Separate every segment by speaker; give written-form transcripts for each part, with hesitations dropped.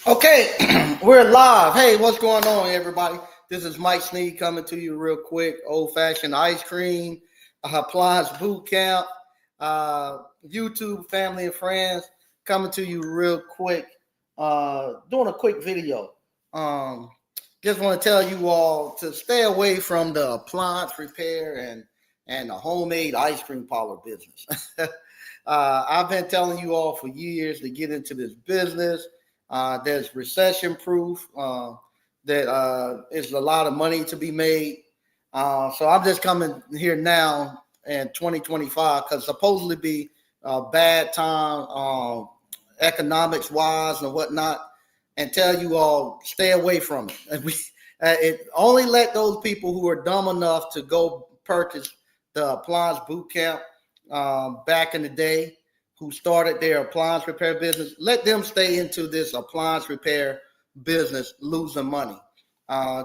Speaker 1: Okay, we're live. Hey, what's going on, everybody? This is Mike Sneed coming to you real quick. Old-fashioned ice cream, appliance boot camp, YouTube family and friends coming to you real quick. Doing a quick video. Um, just want to tell you all to stay away from the appliance repair and the homemade ice cream parlor business. I've been telling you all for years to get into this business. There's recession proof. That is a lot of money to be made. So I'm just coming here now in 2025 because supposedly be a bad time economics wise and whatnot, and tell you all stay away from it. And it only let those people who are dumb enough to go purchase the appliance boot camp back in the day, who started their appliance repair business, let them stay into this appliance repair business losing money.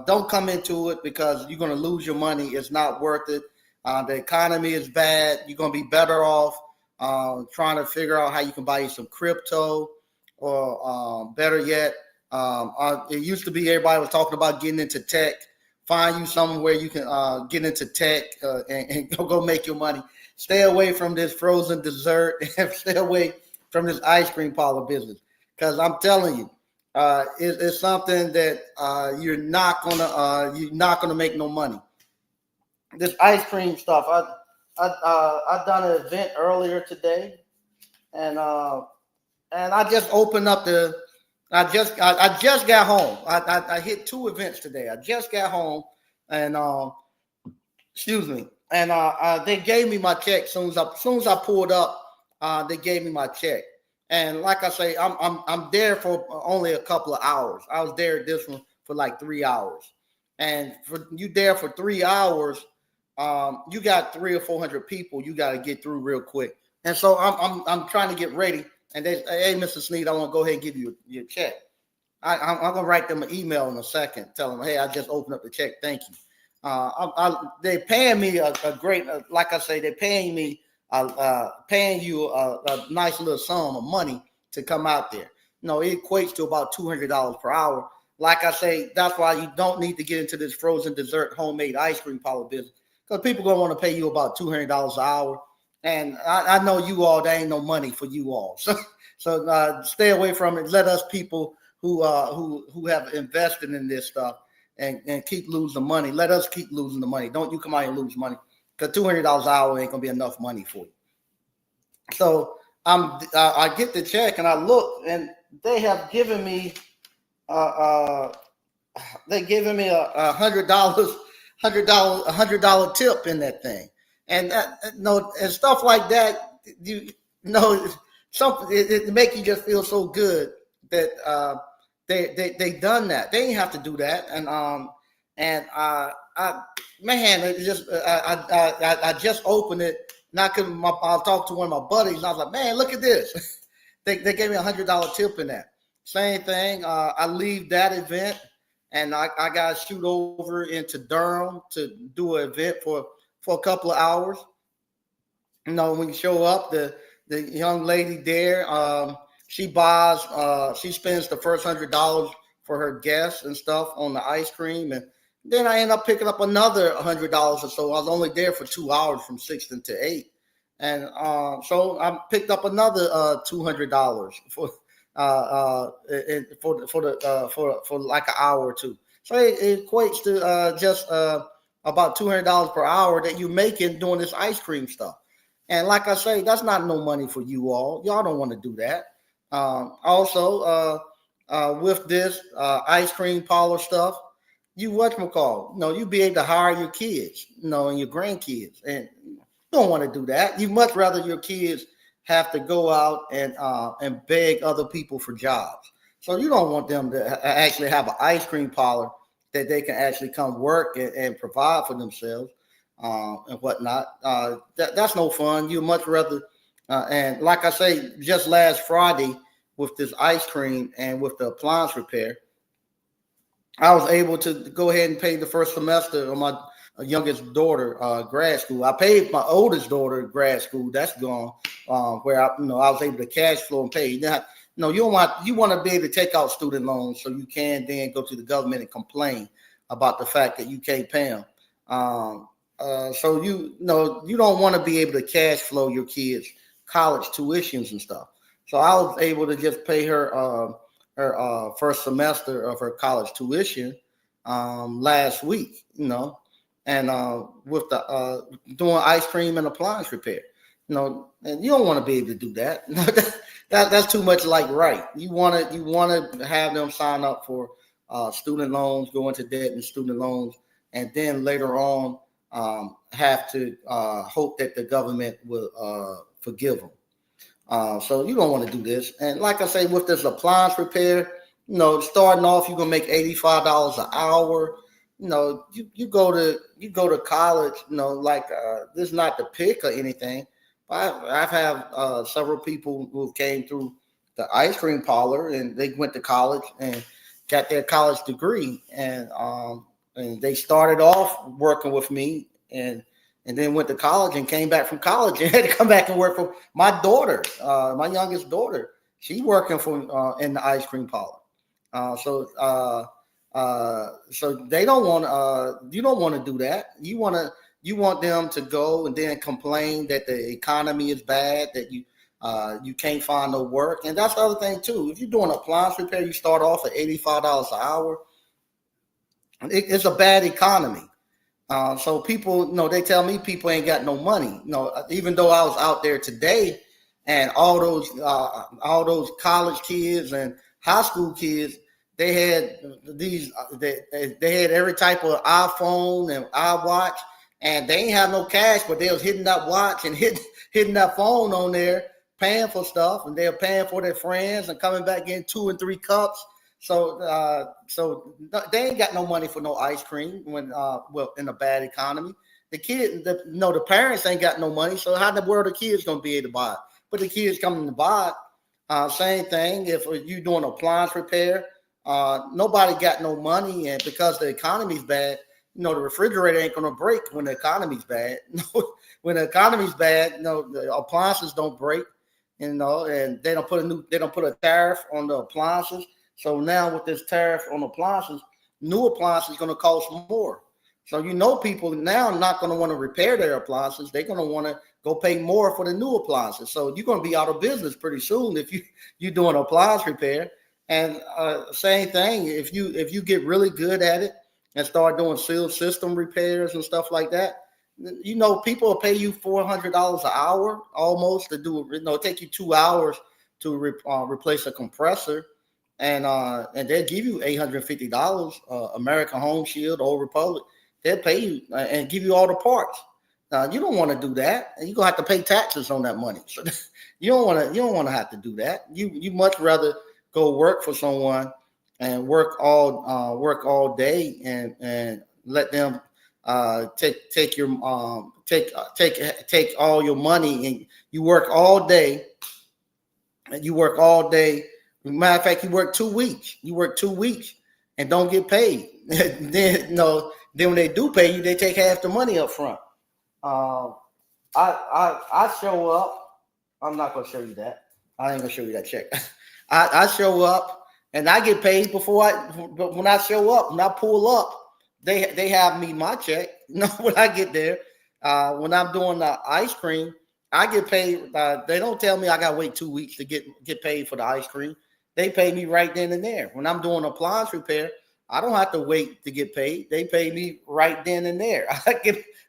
Speaker 1: Don't come into it because you're going to lose your money. It's not worth it. The economy is bad. You're going to be better off trying to figure out how you can buy you some crypto, or better yet, it used to be everybody was talking about getting into tech. Find you somewhere you can get into tech and go make your money. Stay away from this frozen dessert and stay away from this ice cream parlor business, because I'm telling you, it's something that you're not gonna make no money. This ice cream stuff. I done an event earlier today, and I just opened up the. I just got home. I hit two events today. I just got home, and excuse me. And they gave me my check soon as I pulled up. They gave me my check, and like I say, I'm there for only a couple of hours. I was there at this one for like 3 hours, and for you there for 3 hours, you got 300 or 400 people you got to get through real quick. And so I'm trying to get ready, and they, hey, Mr. Sneed, I want to go ahead and give you your check. I'm gonna write them an email in a second, tell them, hey, I just opened up the check, thank you. They're paying me a great, like I say, they're paying me, paying you a nice little sum of money to come out there. No, it equates to about $200 per hour. Like I say, that's why you don't need to get into this frozen dessert homemade ice cream parlor business, because people gonna want to pay you about $200 an hour. And I know you all, there ain't no money for you all. So stay away from it. Let us people who have invested in this stuff and keep losing money. Let us keep losing the money. Don't you come out and lose money, because $200 an hour ain't gonna be enough money for you. So I get the check and I look, and they have given me $100 tip in that thing, and and stuff like that. You know, something it make you just feel so good that they done that. They didn't have to do that, and I man, it just I just opened it. Not I talked to one of my buddies, and I was like, man, look at this. They gave me $100 tip in that. Same thing. I leave that event, and I got to shoot over into Durham to do an event for a couple of hours. You know, when you show up, the young lady there, she spends the first $100 for her guests and stuff on the ice cream, and then I end up picking up another $100 or so. I was only there for 2 hours from 6 to 8, and so I picked up another $200 for like an hour or two. So it equates to just about $200 per hour that you're making doing this ice cream stuff. And like I say, that's not no money for you all. Y'all don't want to do that. Also, with this ice cream parlor stuff, you you be able to hire your kids, and your grandkids, and you don't want to do that. You much rather your kids have to go out and beg other people for jobs. So you don't want them to actually have an ice cream parlor that they can actually come work and provide for themselves and whatnot. That's no fun. You much rather, and like I say, just last Friday with this ice cream and with the appliance repair, I was able to go ahead and pay the first semester of my youngest daughter grad school. I paid my oldest daughter grad school. That's gone. Where I was able to cash flow and pay. No, you want to be able to take out student loans so you can then go to the government and complain about the fact that you can't pay them. So you don't want to be able to cash flow your kids' college tuitions and stuff. So I was able to just pay her first semester of her college tuition last week, and with the doing ice cream and appliance repair. And you don't want to be able to do that. That's too much like right. You want to have them sign up for student loans, go into debt and student loans, and then later on have to hope that the government will forgive them. So you don't want to do this. And like I say, with this appliance repair, starting off, you're gonna make $85 an hour. You go to college. This is not the pick or anything. I've had several people who came through the ice cream parlor and they went to college and got their college degree, and they started off working with me and then went to college and came back from college and had to come back and work for my daughter, my youngest daughter. She's working for in the ice cream parlor. So they don't want you don't want to do that. You want them to go and then complain that the economy is bad, that you can't find no work. And that's the other thing too. If you're doing appliance repair, you start off at $85 an hour. It's a bad economy. So people, they tell me people ain't got no money. Even though I was out there today, and all those college kids and high school kids, they had they had every type of iPhone and iWatch, and they ain't have no cash, but they was hitting that watch and hitting that phone on there, paying for stuff, and they were paying for their friends and coming back in 2 and 3 cups. So they ain't got no money for no ice cream when in a bad economy. The parents ain't got no money. So how in the world the kids gonna be able to buy it? But the kids coming to buy it. Same thing if you doing appliance repair. Nobody got no money, and because the economy's bad, the refrigerator ain't gonna break when the economy's bad. When the economy's bad, the appliances don't break. And they don't put a tariff on the appliances. So now with this tariff on appliances, new appliances going to cost more. So people now are not going to want to repair their appliances. They're going to want to go pay more for the new appliances. So you're going to be out of business pretty soon if you're doing appliance repair. And same thing, if you get really good at it and start doing sealed system repairs and stuff like that, people will pay you $400 an hour almost to do it. It take you 2 hours to replace a compressor. And they'll give you $850. American Home Shield, Old Republic, they'll pay you and give you all the parts. You don't want to do that, and you're gonna have to pay taxes on that money. So you don't want to have to do that. You much rather go work for someone and work all day and let them take all your money, and you work all day. Matter of fact, you work 2 weeks. You work 2 weeks and don't get paid. Then when they do pay you, they take half the money up front. I show up. I'm not gonna show you that. I ain't gonna show you that check. I show up and I get paid but when I show up, when I pull up, they have me my check. When I get there, when I'm doing the ice cream, I get paid. They don't tell me I gotta wait 2 weeks to get paid for the ice cream. They pay me right then and there. When I'm doing appliance repair, I don't have to wait to get paid. They pay me right then and there.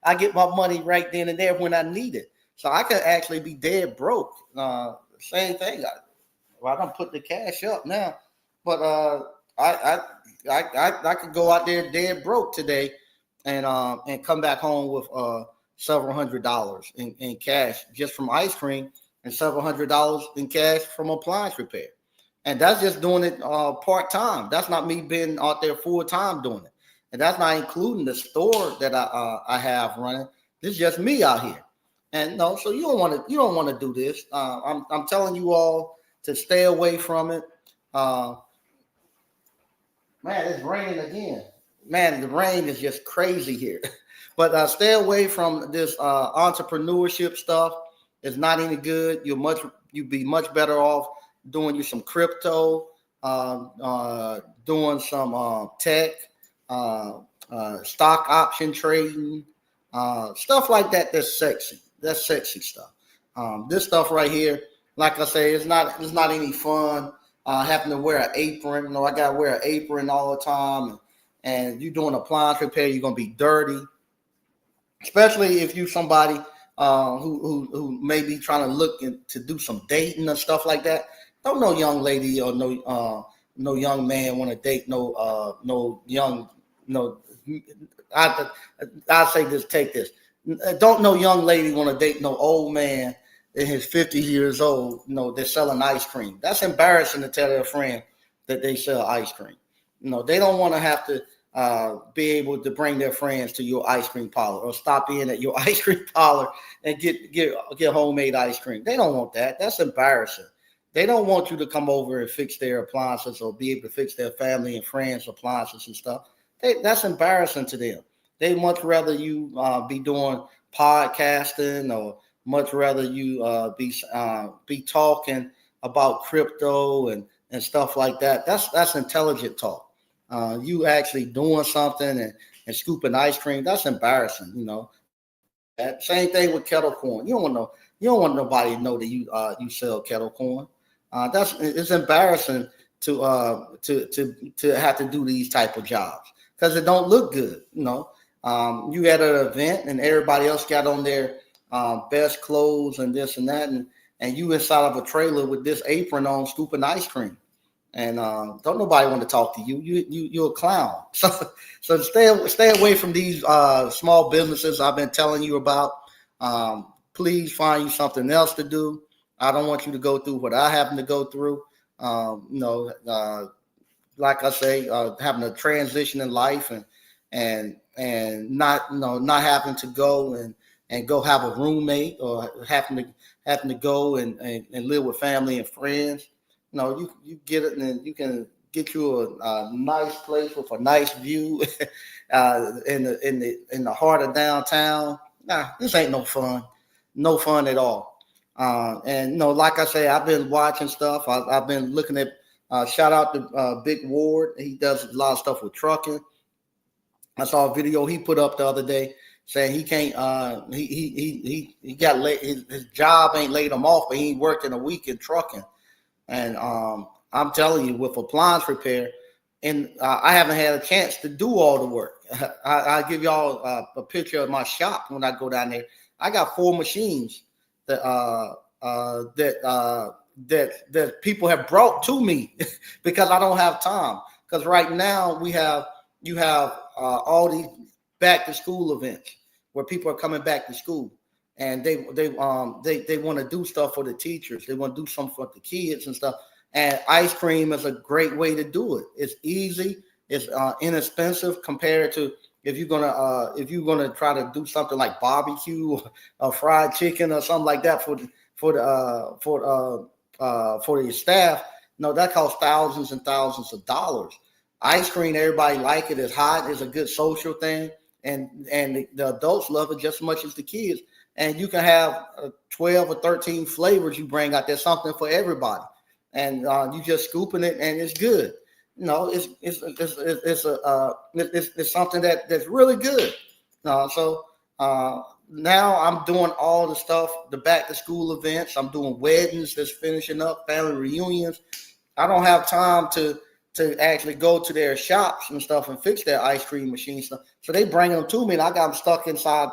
Speaker 1: I get my money right then and there when I need it. So I could actually be dead broke. Same thing. I don't put the cash up now, but I could go out there dead broke today and come back home with several $100s in cash just from ice cream and several $100s in cash from appliance repair. And that's just doing it part-time. That's not me being out there full-time doing it. And that's not including the store that I have running. This is just me out here. And so you don't want to do this. I'm telling you all to stay away from it. Man, it's raining again. Man, the rain is just crazy here. But stay away from this entrepreneurship stuff. It's not any good. You'd be much better off doing you some crypto, doing some tech, uh, stock option trading, stuff like that. That's sexy. That's sexy stuff. This stuff right here, like I say, it's not any fun. Having to wear an apron. I gotta wear an apron all the time, and you doing appliance repair, you're gonna be dirty, especially if you somebody who may be trying to look to do some dating and stuff like that. Don't no young lady or no young man want to date no young no. I say this. Take this. Don't no young lady want to date no old man in his 50 years old. They're selling ice cream. That's embarrassing to tell their friend that they sell ice cream. They don't want to have to be able to bring their friends to your ice cream parlor or stop in at your ice cream parlor and get homemade ice cream. They don't want that. That's embarrassing. They don't want you to come over and fix their appliances or be able to fix their family and friends' appliances and stuff. That's embarrassing to them. They much rather you be doing podcasting, or much rather you be talking about crypto and stuff like that. That's intelligent talk. You actually doing something and scooping ice cream. That's embarrassing. That same thing with kettle corn. You don't want nobody to know that you sell kettle corn. It's embarrassing to have to do these type of jobs because it don't look good. You at an event and everybody else got on their best clothes and this and that, and you inside of a trailer with this apron on scooping ice cream, and don't nobody want to talk to you. You're a clown. So stay away from these small businesses I've been telling you about. Please find you something else to do. I don't want you to go through what I happen to go through. Like I say, having a transition in life and not having to go and go have a roommate, or having to go and live with family and friends. You get it, and you can get you a nice place with a nice view in the heart of downtown. Nah, this ain't no fun at all. And like I say, I've been watching stuff. I've been looking at. Shout out to Big Ward. He does a lot of stuff with trucking. I saw a video he put up the other day saying he can't. He got laid. His job ain't laid him off, but he ain't working a week in trucking. And I'm telling you, with appliance repair, and I haven't had a chance to do all the work. I'll give y'all a picture of my shop when I go down there. I got 4 machines that people have brought to me because I don't have time. Because right now you have all these back to school events where people are coming back to school, and they want to do stuff for the teachers. They want to do something for the kids and stuff. And ice cream is a great way to do it. It's easy. It's inexpensive compared to if you're gonna try to do something like barbecue or fried chicken or something like that for your staff. No, that costs thousands and thousands of dollars. Ice cream, everybody like it. It's hot. It's a good social thing, and the adults love it just as much as the kids. And you can have 12 or 13 flavors you bring out. There's something for everybody, and you just scooping it, and it's good. It's something that's really good. So now I'm doing all the stuff, the back to school events. I'm doing weddings that's finishing up, family reunions. I don't have time to actually go to their shops and stuff and fix their ice cream machine stuff. So they bring them to me, and I got them stuck inside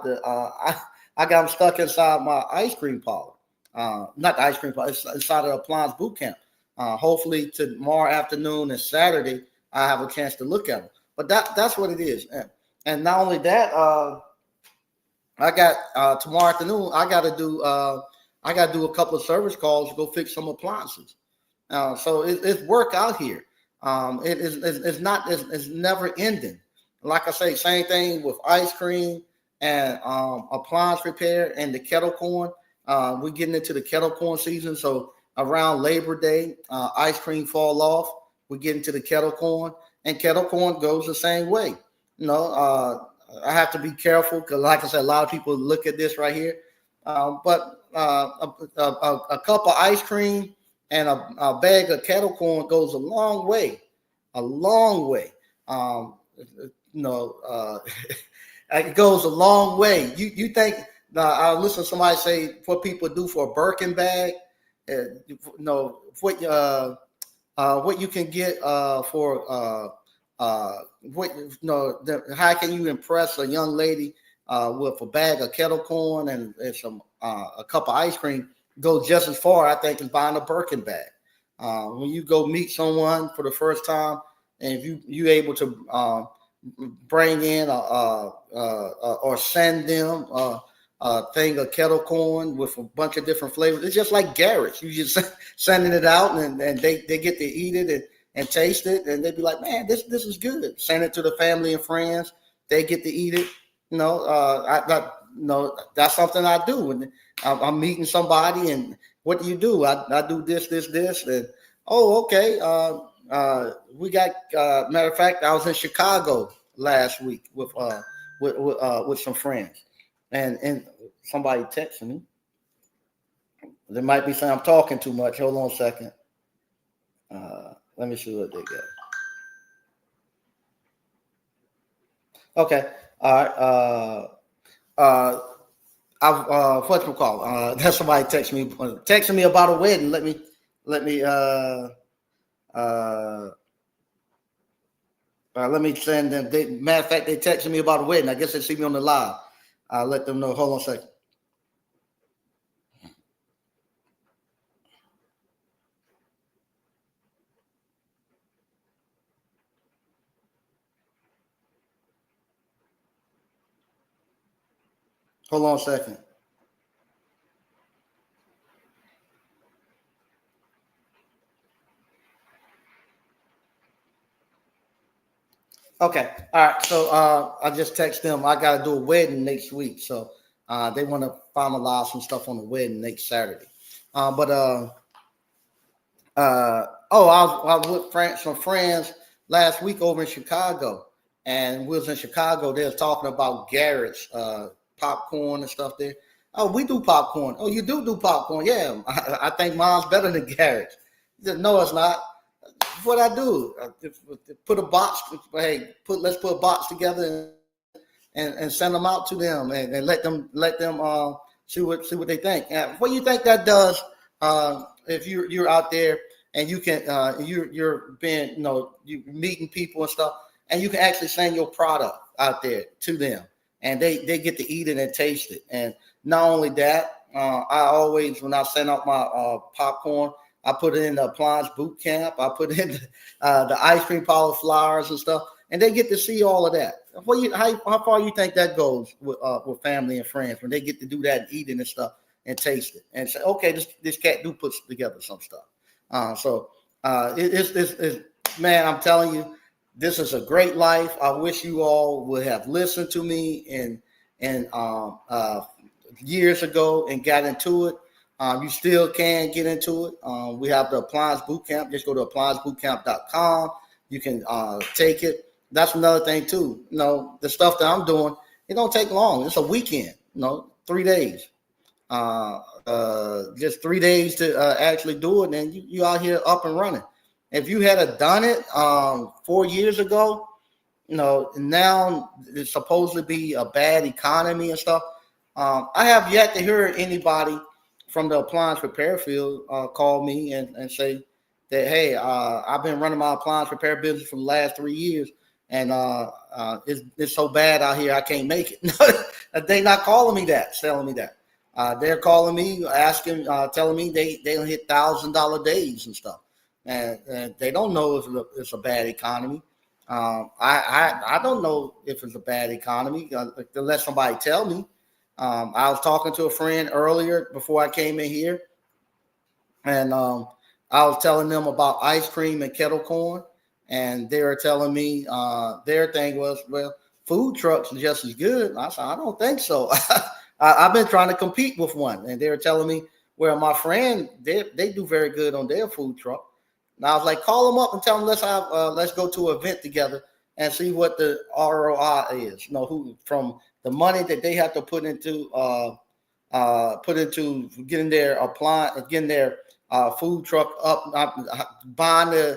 Speaker 1: I got them stuck inside my ice cream parlor. Not the ice cream parlor, it's inside the appliance boot camp. Hopefully tomorrow afternoon and Saturday, I have a chance to look at them. But that's what it is. And not only that, I got tomorrow afternoon. I got to do a couple of service calls to go fix some appliances. So it's work out here. It's never ending. Like I say, same thing with ice cream and appliance repair and the kettle corn. We're getting into the kettle corn season, so around Labor Day, ice cream fall off. We get into the kettle corn, and kettle corn goes the same way. I have to be careful because, like I said, a lot of people look at this right here. But a cup of ice cream and a bag of kettle corn goes a long way, a long way. You know, it goes a long way. You think? I listen to somebody say what people do for a Birkin bag. You know what you can get for what you know. How can you impress a young lady with a bag of kettle corn and some a cup of ice cream? Go just as far, I think, as buying a Birkin bag. When you go meet someone for the first time, and if you able to bring in or send them a thing of kettle corn with a bunch of different flavors. It's just like Garrett's. You just sending it out, and they get to eat it and taste it, and they be like, man, this is good. Send it to the family and friends. They get to eat it. You know, that's something I do. And I'm meeting somebody, and what do? I do this, and oh, okay. We got matter of fact, I was in Chicago last week with some friends, and somebody texting me. They might be saying I'm talking too much. Hold on a second. Let me see what they got. Okay. All right. What's it called? That's somebody texting me about a wedding. Let me send them. Matter of fact, they texted me about a wedding. I guess they see me on the live. I'll let them know. Hold on a second. Hold on a second. Okay. All right. So I just text them. I got to do a wedding next week. So they want to finalize some stuff on the wedding next Saturday. I was with some friends last week over in Chicago, and we was in Chicago. They was talking about Garrett's popcorn and stuff there. Oh, we do popcorn. Oh, you do popcorn? Yeah, I think mine's better than Garrett's. He said, no, it's not. What I do? Put a box. Hey, let's put a box together and send them out to them and let them see what they think. And what do you think that does if you're out there and you can you're being you meeting people and stuff, and you can actually send your product out there to them, and they get to eat it and taste it. And not only that, I always, when I send out my popcorn, I put it in the appliance boot camp. I put in the ice cream parlor flyers and stuff, and they get to see all of that. How far you think that goes with family and friends when they get to do that and eat it and stuff and taste it and say, okay, this cat do put together some stuff. It's man, I'm telling you, this is a great life. I wish you all would have listened to me and years ago and got into it. You still can get into it. We have the appliance boot camp. Just go to appliancebootcamp.com. You can take it. That's another thing too. The stuff that I'm doing, it don't take long. It's a weekend. 3 days. Just 3 days to actually do it, and you out here up and running. If you had done it 4 years ago, now it's supposed to be a bad economy and stuff. I have yet to hear anybody from the appliance repair field call me and say that, hey, I've been running my appliance repair business for the last 3 years, and it's so bad out here I can't make it. They're not calling me that, telling me that. They're calling me, asking, telling me they hit $1,000 days and stuff, and they don't know if it's a bad economy. I don't know if it's a bad economy unless somebody tell me. I was talking to a friend earlier before I came in here, and I was telling them about ice cream and kettle corn, and they were telling me their thing was, well, food trucks are just as good. I said, I don't think so. I've been trying to compete with one, and they were telling me, well, my friend, they do very good on their food truck. And I was like, call them up and tell them let's go to an event together and see what the ROI is. Who from the money that they have to put into getting their food truck up, buying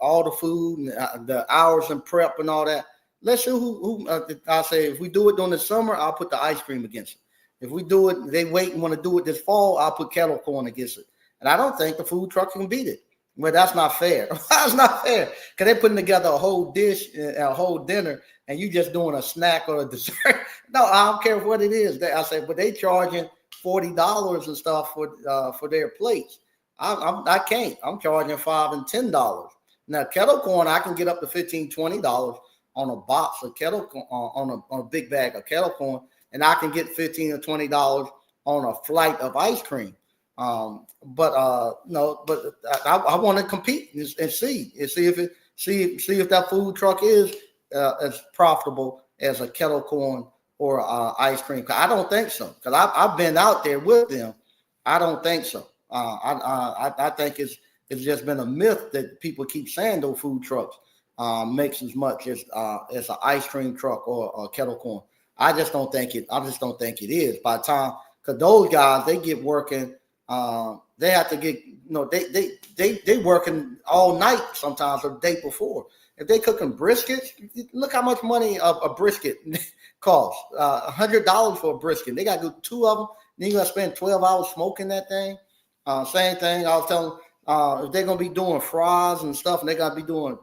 Speaker 1: all the food and the hours and prep and all that. Let's see who I say if we do it during the summer, I'll put the ice cream against it. If we do it, they wait and want to do it this fall, I'll put kettle corn against it. And I don't think the food truck can beat it. Well, that's not fair. That's not fair because they're putting together a whole dish, a whole dinner, and you just doing a snack or a dessert. No, I don't care what it is. I say, but they charging $40 and stuff for their plates. I can't. I'm charging $5 and $10. Now kettle corn, I can get up to $15, $20 on a box of kettle corn, on a big bag of kettle corn, and I can get $15 or $20 on a flight of ice cream. But I want to compete and see if that food truck is as profitable as a kettle corn or ice cream. I don't think so, because I've been out there with them. I don't think so. I think it's just been a myth that people keep saying those food trucks makes as much as an ice cream truck or a kettle corn. I just don't think it is. By the time, because those guys, they get working. They have to get, they working all night sometimes or the day before. If they cooking briskets, look how much money a brisket costs. $100 for a brisket. They got to do 2 of them. Then you got to spend 12 hours smoking that thing. Same thing. I was telling if they're gonna be doing fries and stuff, and they gotta be doing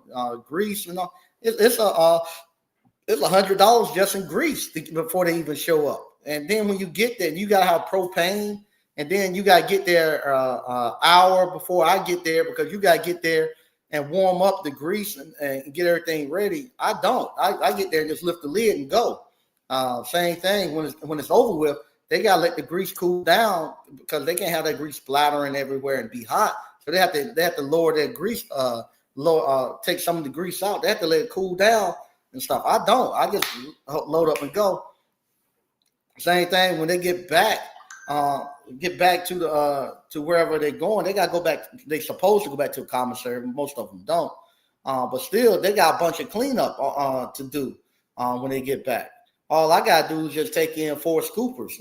Speaker 1: grease and all. It's $100 just in grease before they even show up. And then when you get there, you gotta have propane. And then you got to get there an hour before I get there, because you got to get there and warm up the grease and get everything ready. I don't. I get there and just lift the lid and go. Same thing when it's over with. They got to let the grease cool down, because they can't have that grease splattering everywhere and be hot. So they have to lower that grease, take some of the grease out. They have to let it cool down and stuff. I don't. I just load up and go. Same thing when they get back to the to wherever they're going. They got to go back. They supposed to go back to a commissary. Most of them don't, but still they got a bunch of cleanup to do when they get back. All I got to do is just take in 4 scoopers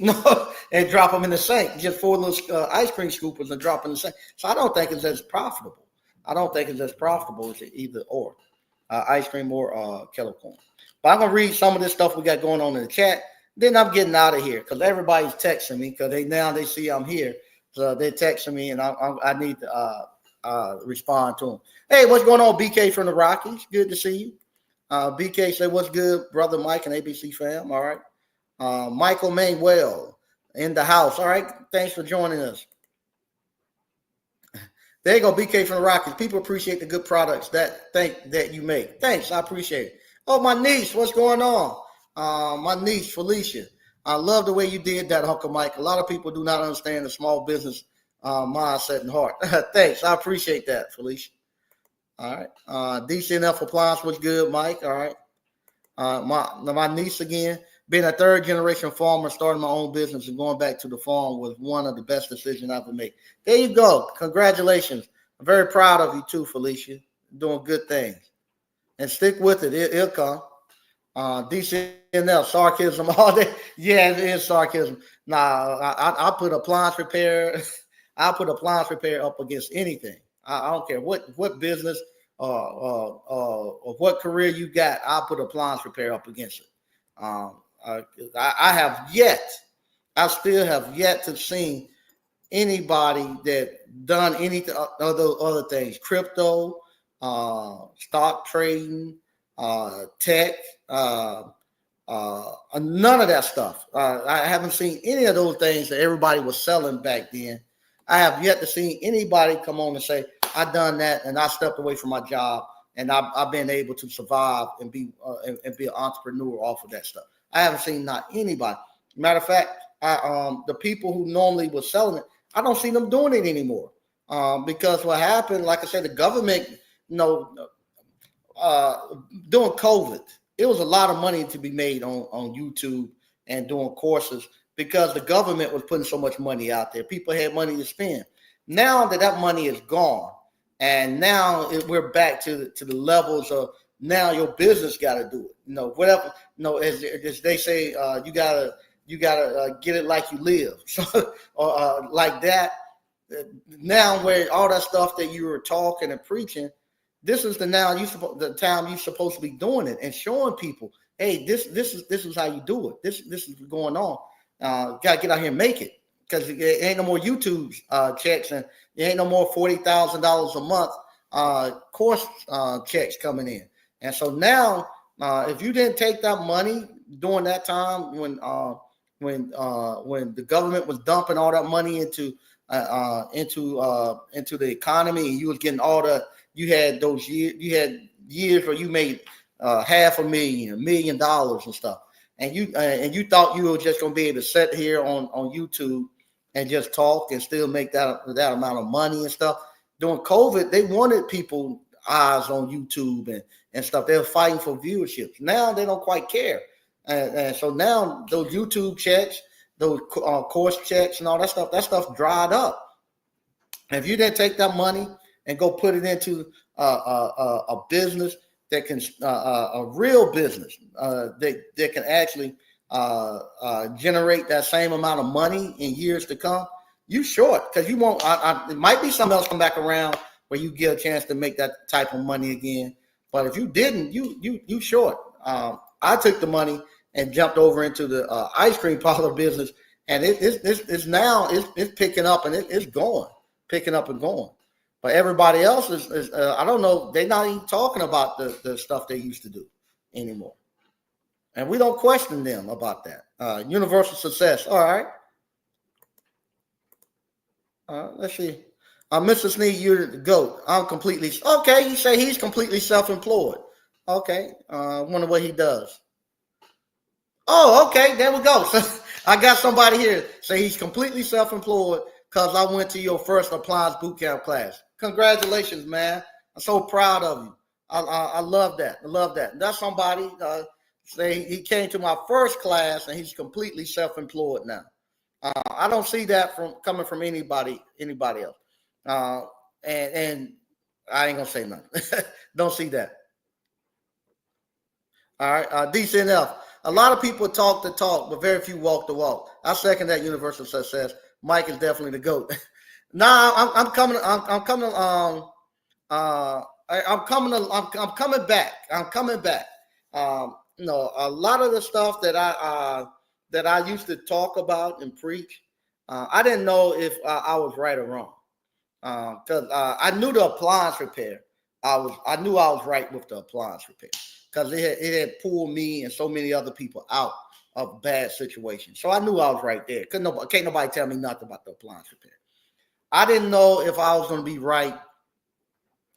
Speaker 1: and drop them in the sink. Just 4 little ice cream scoopers and drop in the sink. So I don't think it's as profitable. I don't think it's as profitable as either or ice cream or kettle corn. But I'm gonna read some of this stuff we got going on in the chat. Then I'm getting out of here, because everybody's texting me, because they see I'm here. So they're texting me, and I need to respond to them. Hey, what's going on, BK from the Rockies? Good to see you. BK said, what's good, brother Mike and ABC fam? All right. Michael Manuel in the house. All right. Thanks for joining us. There you go, BK from the Rockies. People appreciate the good products that you make. Thanks. I appreciate it. Oh, my niece, what's going on? My niece, Felicia. I love the way you did that, Uncle Mike. A lot of people do not understand the small business mindset and heart. Thanks. I appreciate that, Felicia. All right. DCNF Appliance was good, Mike. All right. My niece again, being a 3rd generation farmer, starting my own business and going back to the farm was one of the best decisions I ever made. There you go. Congratulations. I'm very proud of you too, Felicia. Doing good things. And stick with it. It'll come. DCNL, sarcasm all day. Yeah, it is sarcasm. Nah, I put appliance repair. I put appliance repair up against anything. I don't care what business or what career you got. I put appliance repair up against it. I still have yet to see anybody that done anything other things, crypto, stock trading, tech, none of that stuff. I haven't seen any of those things that everybody was selling back then. I have yet to see anybody come on and say, I done that and I stepped away from my job and I've been able to survive and be an entrepreneur off of that stuff. I haven't seen not anybody. Matter of fact, the people who normally were selling it, I don't see them doing it anymore. Because what happened, like I said, the government, during COVID, it was a lot of money to be made on YouTube and doing courses, because the government was putting so much money out there. People had money to spend. Now that money is gone, and now we're back to the levels of, now your business got to do it. Whatever. As they say, you gotta get it like you live. So, or like that. now where all that stuff that you were talking and preaching, this is the time you're supposed to be doing it and showing people, hey, this is how you do it. This is going on. Gotta get out here and make it, because it ain't no more YouTube checks, and there ain't no more $40,000 a month course checks coming in. And so now, if you didn't take that money during that time when the government was dumping all that money into the economy, and you was getting you had years where you made $500,000, $1 million and stuff, and you thought you were just going to be able to sit here on YouTube and just talk and still make that amount of money and stuff. During COVID, they wanted people eyes on YouTube and stuff. They were fighting for viewership. Now they don't quite care. And so now those YouTube checks, those course checks and all that stuff dried up. And if you didn't take that money and go put it into a business that can, a real business that can actually generate that same amount of money in years to come, you short, because you won't. It might be something else come back around where you get a chance to make that type of money again. But if you didn't, you short. I took the money and jumped over into the ice cream parlor business, and it's now picking up, and it's picking up and going. But everybody else is I don't know, they're not even talking about the stuff they used to do anymore. And we don't question them about that. Universal success. All right. Let's see. Mr. Sneed, you're the GOAT. I'm completely okay. You say he's completely self-employed. Okay. Wonder what he does. Oh, okay. There we go. So I got somebody here say he's completely self-employed because I went to your first appliance bootcamp class. Congratulations, man. I'm so proud of you. I love that. I love that. That's somebody say he came to my first class and he's completely self-employed now. I don't see that coming from anybody else. And I ain't gonna say nothing. Don't see that. All right. DCNF. A lot of people talk the talk, but very few walk the walk. I second that universal success. Mike is definitely the GOAT. I'm coming back. I'm coming back. A lot of the stuff that I used to talk about and preach, I didn't know if I was right or wrong. Because I knew the appliance repair. I knew I was right with the appliance repair, because it had pulled me and so many other people out of bad situations. So I knew I was right there. Can't nobody tell me nothing about the appliance repair. I didn't know if I was going to be right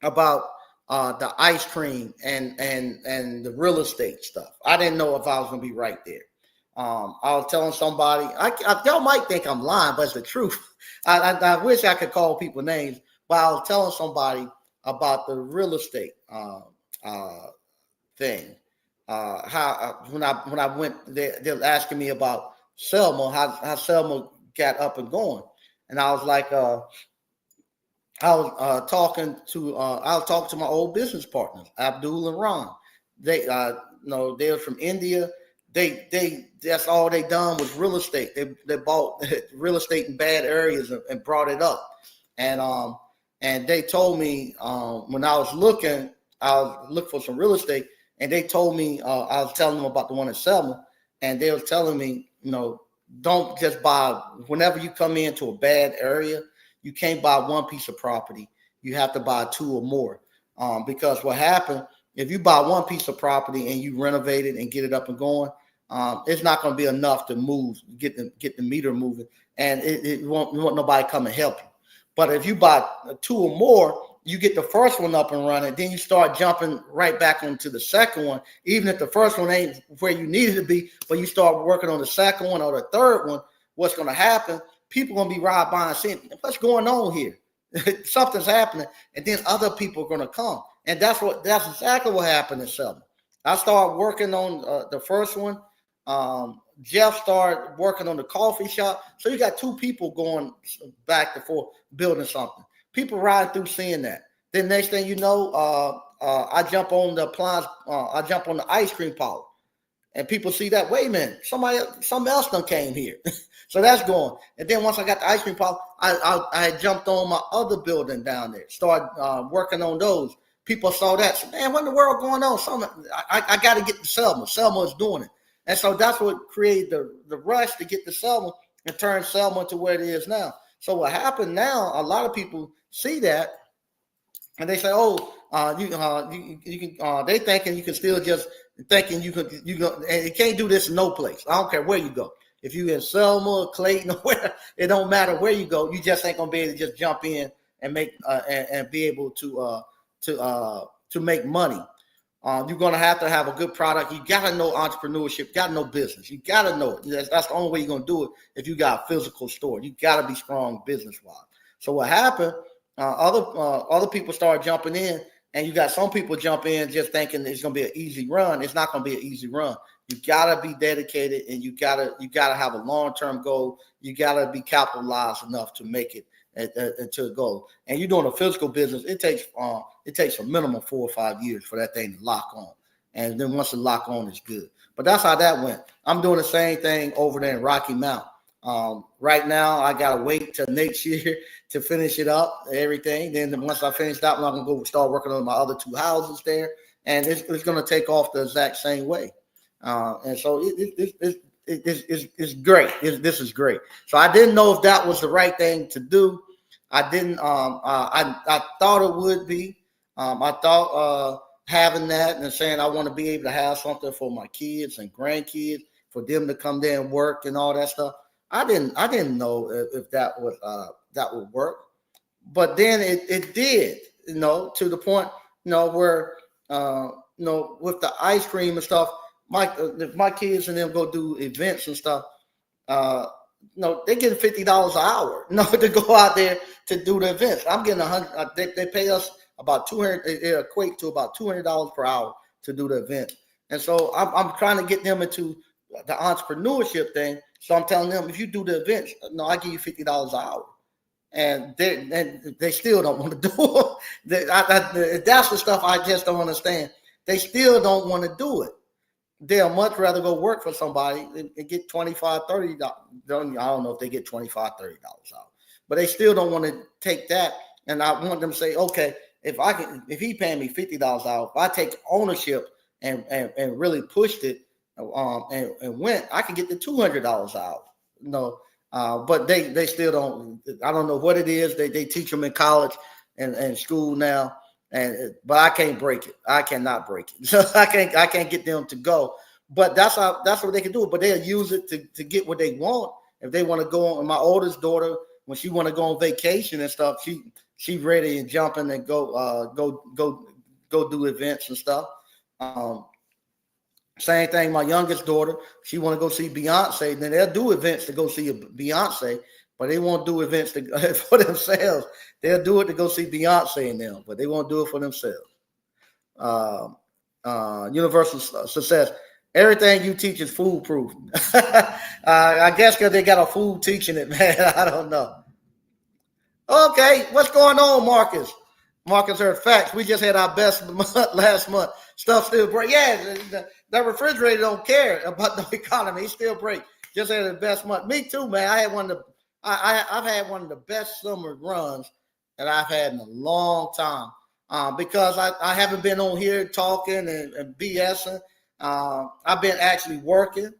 Speaker 1: about the ice cream and the real estate stuff. I didn't know if I was going to be right there. I was telling somebody, y'all might think I'm lying, but it's the truth. I wish I could call people names, but I was telling somebody about the real estate thing. How when I went, they were asking me about Selma, how Selma got up and going, and I was like, I was talking to my old business partners, Abdul and Ron. They they were from India. They that's all they done was real estate. They bought real estate in bad areas and brought it up. And they told me when I was looking for some real estate, and they told me I was telling them about the one in Selma, and they was telling me, don't just buy. Whenever you come into a bad area, you can't buy one piece of property. You have to buy two or more, because what happened if you buy one piece of property and you renovate it and get it up and going, it's not going to be enough to move, get the meter moving, and it won't nobody come and help you. But if you buy two or more, you get the first one up and running, then you start jumping right back into the second one, even if the first one ain't where you need it to be, but you start working on the second one or the third one. What's going to happen? People are going to be right by and saying, what's going on here? Something's happening, and then other people are going to come. And that's exactly what happened in Selma. I started working on the first one. Jeff started working on the coffee shop. So you got two people going back and forth building something. People riding through seeing that. Then next thing you know, I jump on the appliance. I jump on the ice cream parlor. And people see that, wait a minute, something else done came here. So that's going. And then once I got the ice cream parlor, I had jumped on my other building down there, started working on those. People saw that. Said, man, what in the world going on? I got to get to Selma. Selma is doing it. And so that's what created the rush to get to Selma and turn Selma into where it is now. So what happened now, a lot of people see that and they say, oh, you can, they thinking you can still just thinking you go, and you can't do this in no place. I don't care where you go. If you in Selma, Clayton, or where, it don't matter where you go. You just ain't gonna be able to just jump in and make and be able to make money. You're gonna have to have a good product. You gotta know entrepreneurship. You gotta know business. You gotta know it. That's the only way you're gonna do it. If you got a physical store, you gotta be strong business wise. So what happened? Other people started jumping in, and you got some people jump in just thinking it's gonna be an easy run. It's not gonna be an easy run. You gotta be dedicated, and you gotta have a long-term goal. You gotta be capitalized enough to make it to a goal. And you're doing a physical business, it takes a minimum 4 or 5 years for that thing to lock on. And then once it lock on, it's good. But that's how that went. I'm doing the same thing over there in Rocky Mount. Right now, I gotta wait till next year to finish it up, everything. Then once I finish that one, I'm gonna go start working on my other 2 houses there, and it's gonna take off the exact same way. And so it's great. This is great. So I didn't know if that was the right thing to do. I didn't. I thought it would be. I thought having that and saying I want to be able to have something for my kids and grandkids, for them to come there and work and all that stuff. I didn't know if that would work. But then it did. To the point, where with the ice cream and stuff. My kids and them go do events and stuff. They getting $50 an hour, to go out there to do the events. I'm getting $100. They pay us about $200. It equate to about $200 per hour to do the event. And so I'm trying to get them into the entrepreneurship thing. So I'm telling them, if you do the events, I give you $50 an hour. And they still don't want to do it. That's the stuff I just don't understand. They still don't want to do it. They'll much rather go work for somebody and get $25, $30. I don't know if they get $25, $30 out, but they still don't want to take that. And I want them to say, okay, if he paying me $50 out, if I take ownership and really pushed it and went, I can get the $200 out. But they still don't. I don't know what it is. They teach them in college and school now. But I can't break it. I cannot break it. So I can't get them to go. But that's what they can do. But they'll use it to get what they want. If they want to go on, my oldest daughter, when she want to go on vacation and stuff, she ready and jumping and go do events and stuff. Same thing. My youngest daughter, she want to go see Beyonce. Then they'll do events to go see Beyonce. But they won't do events for themselves. They'll do it to go see Beyonce and them, but they won't do it for themselves. Universal success. Everything you teach is foolproof. I guess because they got a fool teaching it, man. I don't know. Okay, what's going on, Marcus? Marcus heard facts. We just had our best month last month. Stuff still break. Yeah, the refrigerator don't care about the economy. It still break. Just had the best month. Me too, man. I've had one of the best summer runs that I've had in a long time because I haven't been on here talking and BSing. I've been actually working,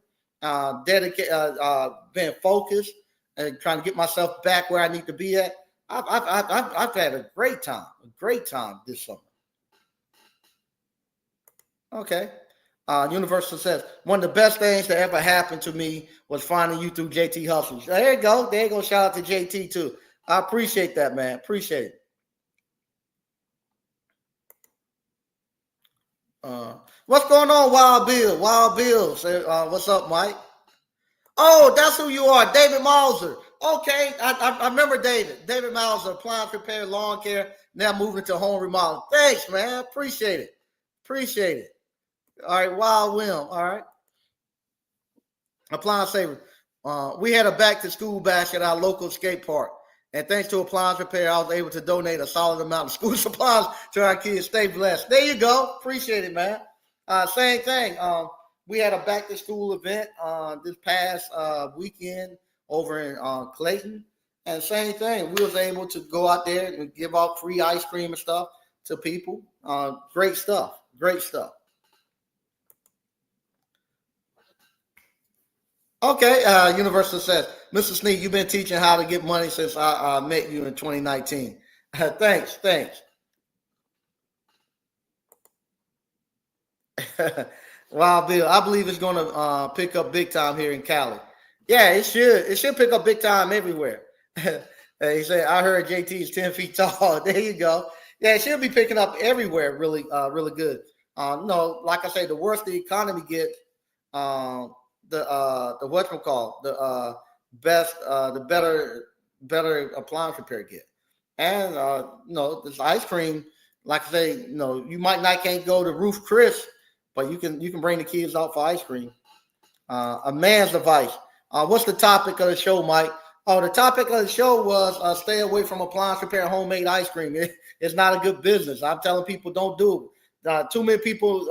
Speaker 1: being focused and trying to get myself back where I need to be at. I've had a great time this summer. Okay. Universal says, one of the best things that ever happened to me was finding you through JT Hustles. There you go. Shout out to JT too. I appreciate that, man. Appreciate it. What's going on, Wild Bill? Wild Bill. Say, what's up, Mike? Oh, that's who you are, David Mauser. Okay, I remember David. David Mauser, appliance repair, lawn care, now moving to home remodel. Thanks, man. Appreciate it. All right, Wild Will. All right. Appliance Saver. We had a back to school bash at our local skate park. And thanks to Appliance Repair, I was able to donate a solid amount of school supplies to our kids. Stay blessed. There you go. Appreciate it, man. Same thing. we had a back to school event this past weekend over in Clayton, and same thing. We was able to go out there and give out free ice cream and stuff to people. Great stuff. Great stuff. Okay, Universal says, Mr. Sneak, you've been teaching how to get money since I met you in 2019. Thanks, thanks. Wow, Bill, I believe it's going to pick up big time here in Cali. Yeah, it should. It should pick up big time everywhere. He said, I heard JT is 10 feet tall. There you go. Yeah, it should be picking up everywhere really, really good. No, like I say, the worse the economy gets, the whatchamacallit, the better appliance repair get. And this ice cream, like I say, you might not can't go to Roof Chris, but you can bring the kids out for ice cream. A man's advice. What's the topic of the show, Mike? Oh, the topic of the show was stay away from appliance repair and homemade ice cream. It's not a good business. I'm telling people don't do it. Too many people.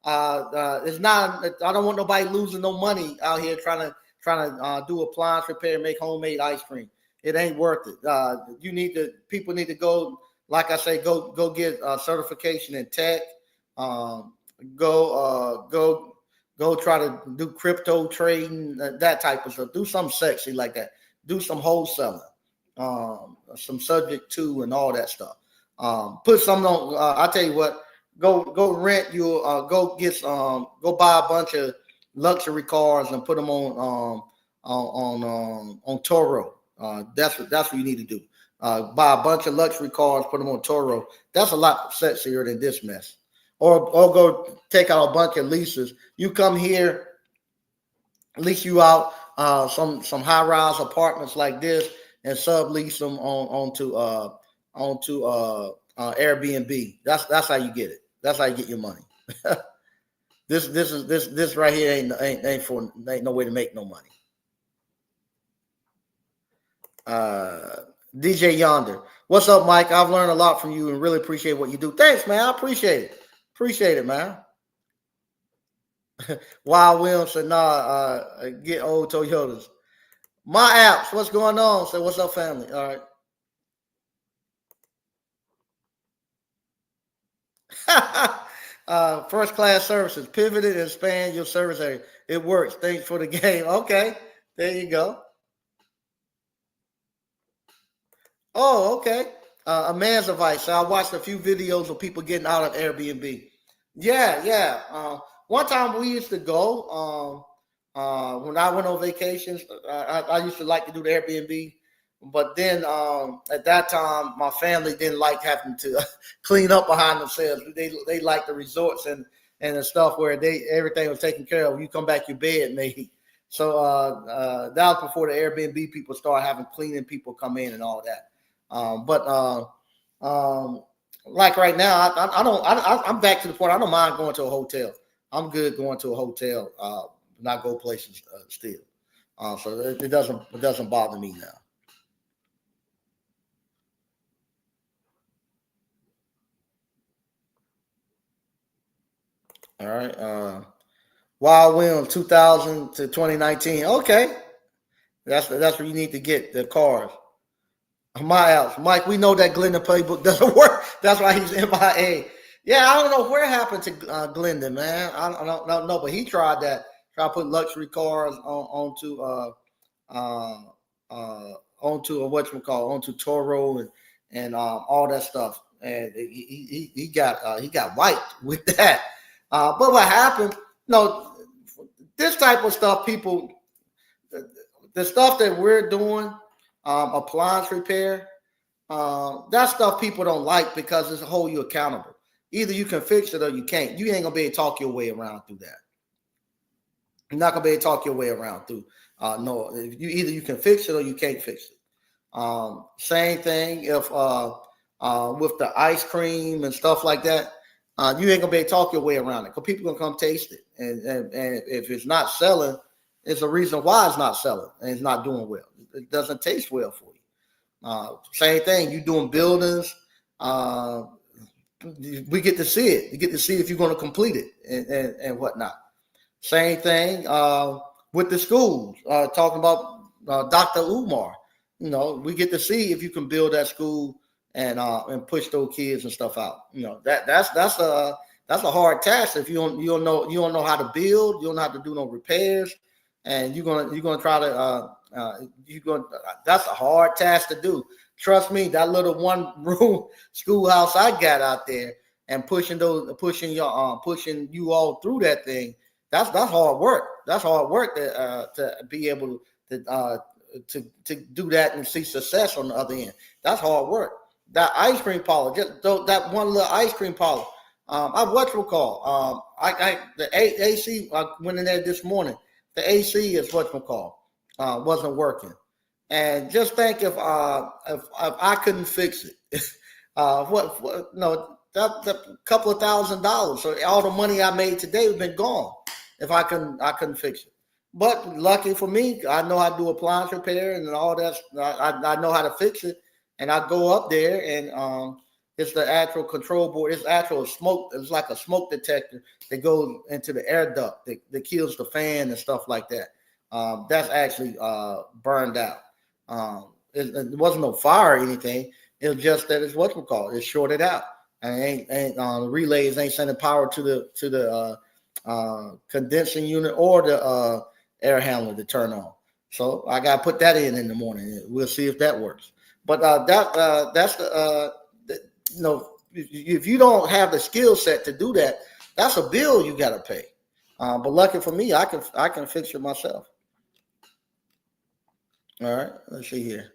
Speaker 1: It's not. I don't want nobody losing no money out here trying to do appliance repair and make homemade ice cream. It ain't worth it. People need to go. Like I say, go get certification in tech. Go try to do crypto trading, that type of stuff. Do something sexy like that. Do some wholesaling, some subject to and all that stuff. Put something on. I tell you what. Go rent your. Go buy a bunch of luxury cars and put them on Toro. That's what you need to do. Buy a bunch of luxury cars, put them on Toro. That's a lot sexier than this mess. Or go take out a bunch of leases. You come here, lease you out some high rise apartments like this, and sublease them onto Airbnb. That's how you get it. That's how you get your money. This right here ain't no way to make no money. DJ Yonder, what's up, Mike? I've learned a lot from you and really appreciate what you do. Thanks, man. I appreciate it. Appreciate it, man. Wild Williams said, get old Toyotas. My apps, what's going on? Say, what's up, family? All right. First class services, pivoted and expand your service area. It works. Thanks for the game. Okay, there you go. Oh, okay. A man's advice. So I watched a few videos of people getting out of Airbnb. Yeah. One time we used to go when I went on vacations. I used to like to do the Airbnb, but then at that time my family didn't like having to clean up behind themselves. They liked the resorts and the stuff where everything was taken care of. You come back, your bed made. So that was before the Airbnb people started having cleaning people come in and all that. Like right now, I'm back to the point. I don't mind going to a hotel. I'm good going to a hotel, not go places still. So it doesn't bother me now. All right. Wild Williams 2000 to 2019. Okay. That's where you need to get the cars. My house. Mike, we know that Glendon playbook doesn't work. That's why he's MIA. Yeah, I don't know what happened to Glendon, man. I don't know, but he tried that. Try to put luxury cars onto onto Toro and all that stuff, and he got wiped with that. But what happened? No, this type of stuff, people, the stuff that we're doing. Appliance repair, that stuff people don't like because it's hold you accountable. Either you can fix it or you can't. You ain't gonna be able to talk your way around through that. You're not gonna be able to talk your way around through. No, if you can fix it or you can't fix it. Same thing if with the ice cream and stuff like that, you ain't gonna be able to talk your way around it because people gonna come taste it, and if it's not selling, it's a reason why it's not selling and it's not doing well. It doesn't taste well for you. Same thing. You doing buildings. We get to see it. You get to see if you're going to complete it and whatnot. Same thing with the schools. Talking about Dr. Umar, we get to see if you can build that school and push those kids and stuff out. That's a hard task if you don't know how to build, you don't know how to do no repairs, and you're gonna try to you going that's a hard task to do. Trust me, that little one room schoolhouse I got out there and pushing you all through that thing. That's hard work. That's hard work to be able to do that and see success on the other end. That's hard work. That ice cream parlor, just that one little ice cream parlor. I what you call. The AC. I went in there this morning. The AC is what you call. Wasn't working, and just think if I couldn't fix it, what no that couple of $1,000. So all the money I made today would have been gone if I couldn't fix it. But lucky for me, I know how to do appliance repair and all that. I know how to fix it, and I go up there and it's the actual control board. It's actual smoke. It's like a smoke detector that goes into the air duct that kills the fan and stuff like that. That's actually burned out. It wasn't no fire or anything. It was just that it's what we call it. It's shorted out, and the relays ain't sending power to the condensing unit or the air handler to turn on. So I got to put that in the morning. We'll see if that works. But that's if you don't have the skill set to do that, that's a bill you got to pay. But lucky for me, I can fix it myself. All right, let's see here.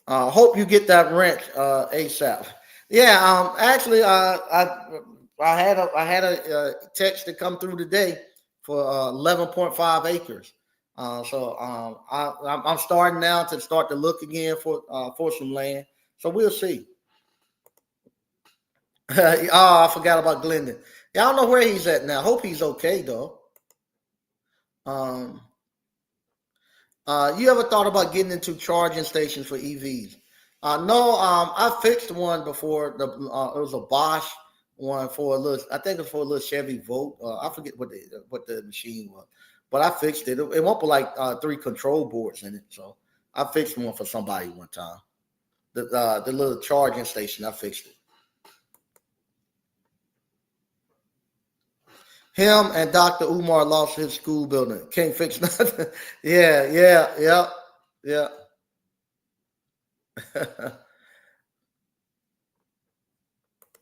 Speaker 1: Hope you get that rent ASAP. Yeah, actually, I had a text to come through today for 11.5 acres. I'm starting now to start to look again for some land. So we'll see. Oh, I forgot about Glendon. Yeah, I don't know where he's at now. Hope he's okay though. Um, you ever thought about getting into charging stations for EVs? No, I fixed one before. It was a Bosch one for a little. I think it's for a little Chevy Volt. I forget what the machine was, but I fixed it. It went with like 3 control boards in it. So I fixed one for somebody one time. The little charging station. I fixed it. Him and Dr. Umar lost his school building. Can't fix nothing. Yeah.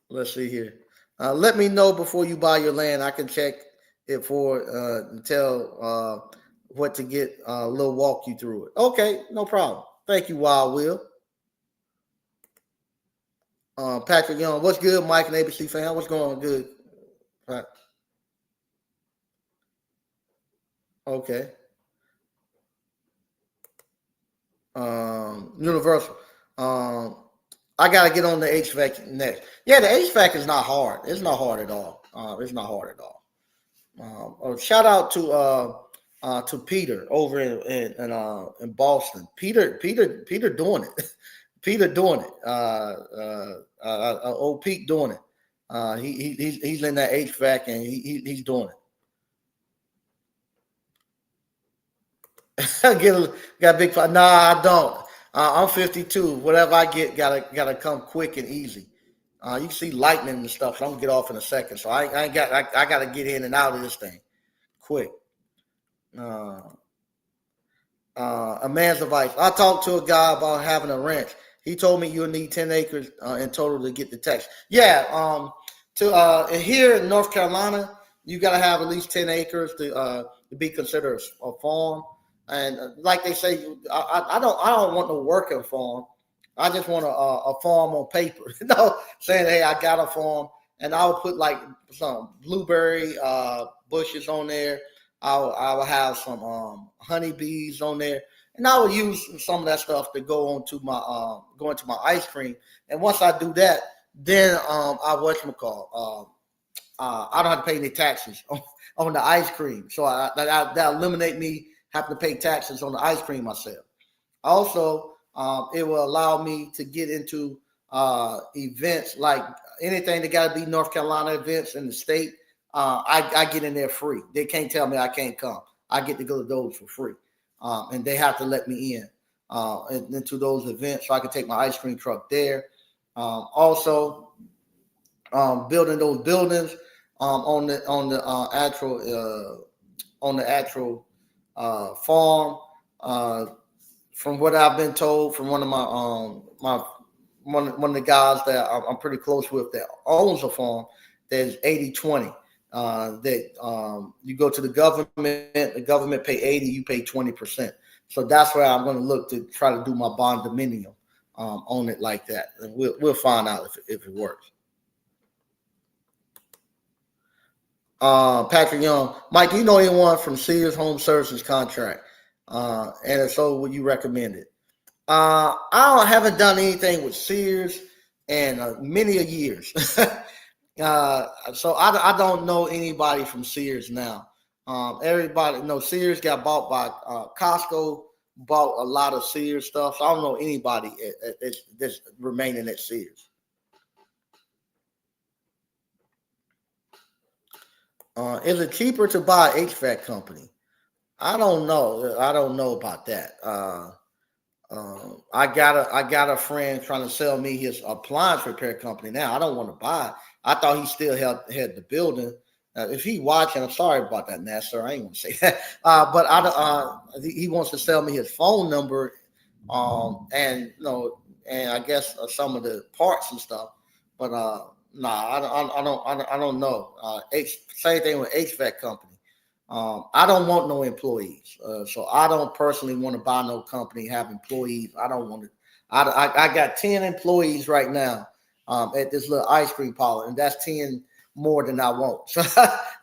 Speaker 1: Let's see here. Let me know before you buy your land. I can check it for and tell what to get. A little walk you through it. Okay, no problem. Thank you, Wild Will. Patrick Young, what's good, Mike and ABC fan? What's going on? Good. Right. Okay. Universal. I gotta get on the HVAC next. Yeah, the HVAC is not hard. It's not hard at all. It's not hard at all. Shout out to Peter over in Boston. Peter doing it. Peter doing it. Old Pete doing it. He's in that HVAC and he's doing it. Got a big. Nah, I don't. I'm 52. Whatever I get, gotta come quick and easy. You can see lightning and stuff. So I'm gonna get off in a second. So I gotta get in and out of this thing quick. Uh, a man's advice. I talked to a guy about having a ranch. He told me you'll need 10 acres in total to get the tax. Yeah. Here in North Carolina, you gotta have at least 10 acres to be considered a farm. And like they say, I don't want no working farm. I just want a farm on paper. Saying hey, I got a farm, and I would put like some blueberry bushes on there. I will have some honeybees on there, and I will use some of that stuff to go into my ice cream. And once I do that, then I I don't have to pay any taxes on the ice cream. So that eliminate me having to pay taxes on the ice cream myself. Also, it will allow me to get into events like anything that got to be North Carolina events in the state. I get in there free. They can't tell me I can't come. I get to go to those for free, and they have to let me in into those events so I can take my ice cream truck there. Also, building those buildings on the actual farm. From what I've been told from one of my one of the guys that I'm pretty close with that owns a farm, there's 80-20. That you go to the government pay 80, you pay 20%. So that's where I'm going to look to try to do my bond dominium on it like that, and we'll find out if it works. Patrick Young, Mike, do you know anyone from Sears Home Services contract? And if so, would you recommend it? Haven't done anything with Sears in many a years. So I don't know anybody from Sears now. Everybody, Sears got bought by Costco, bought a lot of Sears stuff. So I don't know anybody that's remaining at Sears. Is it cheaper to buy an HVAC company? I don't know. I don't know about that. I got a friend trying to sell me his appliance repair company. Now I don't want to buy. I thought he still had the building. If he watching, I'm sorry about that, Nasser. I ain't gonna say that. But he wants to sell me his phone number, and and I guess some of the parts and stuff. But I don't know. Same thing with HVAC company. I don't want no employees, so I don't personally want to buy no company have employees. I don't want to. I got 10 employees right now at this little ice cream parlor, and that's 10 more than I want. So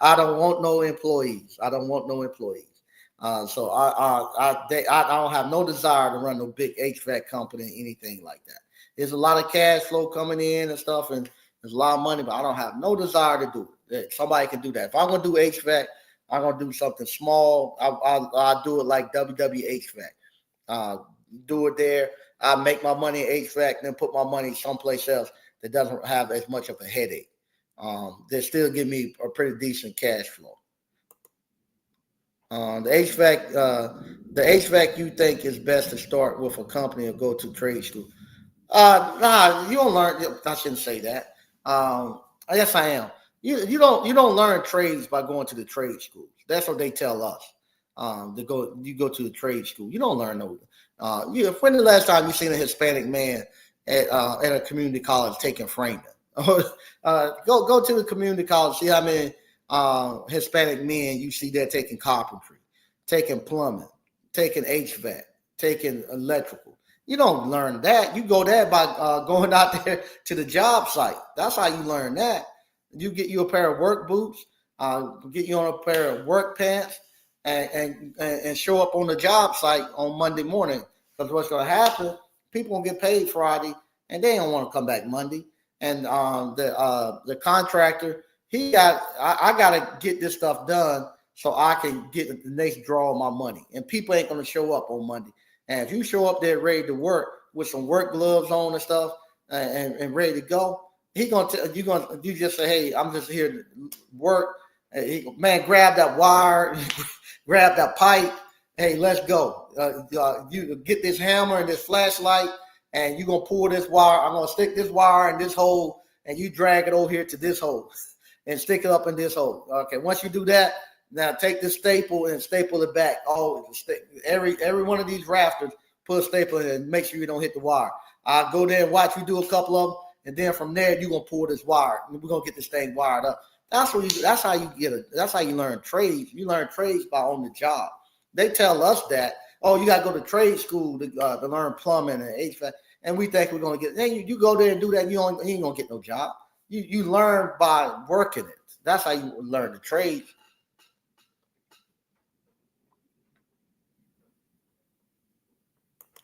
Speaker 1: I don't want no employees. I don't want no employees. So I don't have no desire to run no big HVAC company or anything like that. There's a lot of cash flow coming in and stuff, and there's a lot of money, but I don't have no desire to do it. Somebody can do that. If I'm gonna do HVAC, I'm gonna do something small. I'll do it like WW HVAC. Do it there. I make my money in HVAC, then put my money someplace else that doesn't have as much of a headache. They still give me a pretty decent cash flow. The HVAC you think is best to start with a company or go to trade school? Nah, you don't learn. I shouldn't say that. Yes, I am. You don't learn trades by going to the trade schools. That's what they tell us. You go to the trade school. You don't learn no. When the last time you seen a Hispanic man at a community college taking framing? Go to the community college. See how many Hispanic men you see there taking carpentry, taking plumbing, taking HVAC, taking electrical. You don't learn that. You go there by going out there to the job site. That's how you learn that. You get you a pair of work boots, get you on a pair of work pants, and show up on the job site on Monday morning. Because what's going to happen, people gonna get paid Friday, and they don't want to come back Monday. And the contractor, I got to get this stuff done so I can get the next draw of my money. And people ain't going to show up on Monday. And if you show up there ready to work with some work gloves on and stuff and ready to go, you just say, hey, I'm just here to work. Man, grab that wire, grab that pipe. Hey, let's go. You get this hammer and this flashlight, and you're going to pull this wire. I'm going to stick this wire in this hole, and you drag it over here to this hole and stick it up in this hole. Okay, once you do that, now take this staple and staple it back. Every one of these rafters, put a staple in and make sure you don't hit the wire. I'll go there and watch you do a couple of them, and then from there, you're going to pull this wire. We're going to get this thing wired up. That's how you learn trades. You learn trades by on the job. They tell us that, you got to go to trade school to learn plumbing and HVAC, and we think we're going to get. Then you go there and do that, you ain't going to get no job. You learn by working it. That's how you learn the trades.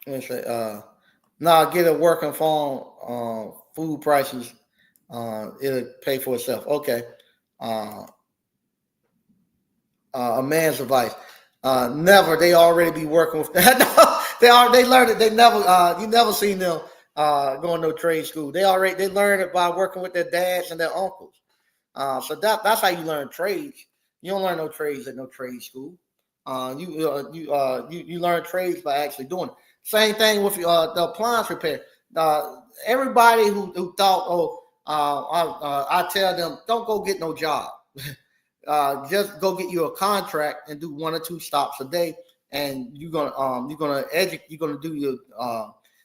Speaker 1: And say, get a working farm. Food prices, it'll pay for itself. Okay. A man's advice. Never. They already be working with that. They learned it. They never. You never seen them going to trade school. They learned it by working with their dads and their uncles. That's how you learn trades. You don't learn no trades at no trade school. You learn trades by actually doing it. Same thing with the appliance repair. Everybody who thought, I tell them, don't go get no job. Just go get you a contract and do 1 or 2 stops a day, and you're gonna do your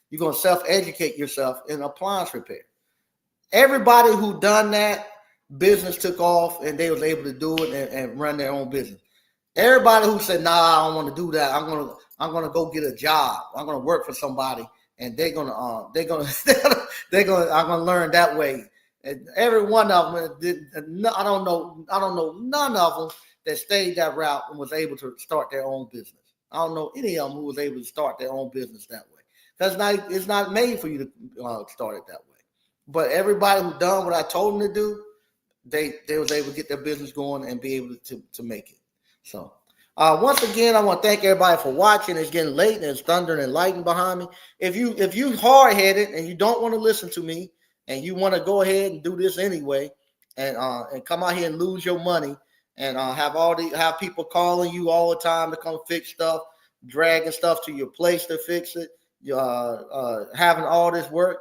Speaker 1: you're gonna self-educate yourself in appliance repair. Everybody who done that, business took off and they was able to do it and run their own business. Everybody who said, "Nah, I don't want to do that. I'm gonna go get a job. I'm gonna work for somebody, and I'm gonna learn that way." And every one of them did. I don't know none of them that stayed that route and was able to start their own business. I don't know any of them who was able to start their own business that way. Because it's not made for you to start it that way. But everybody who done what I told them to do, they was able to get their business going and be able to make it. So once again, I want to thank everybody for watching. It's getting late and it's thundering and lightning behind me. If you hard headed and you don't want to listen to me and you want to go ahead and do this anyway and come out here and lose your money and have people calling you all the time to come fix stuff, dragging stuff to your place to fix it, having all this work.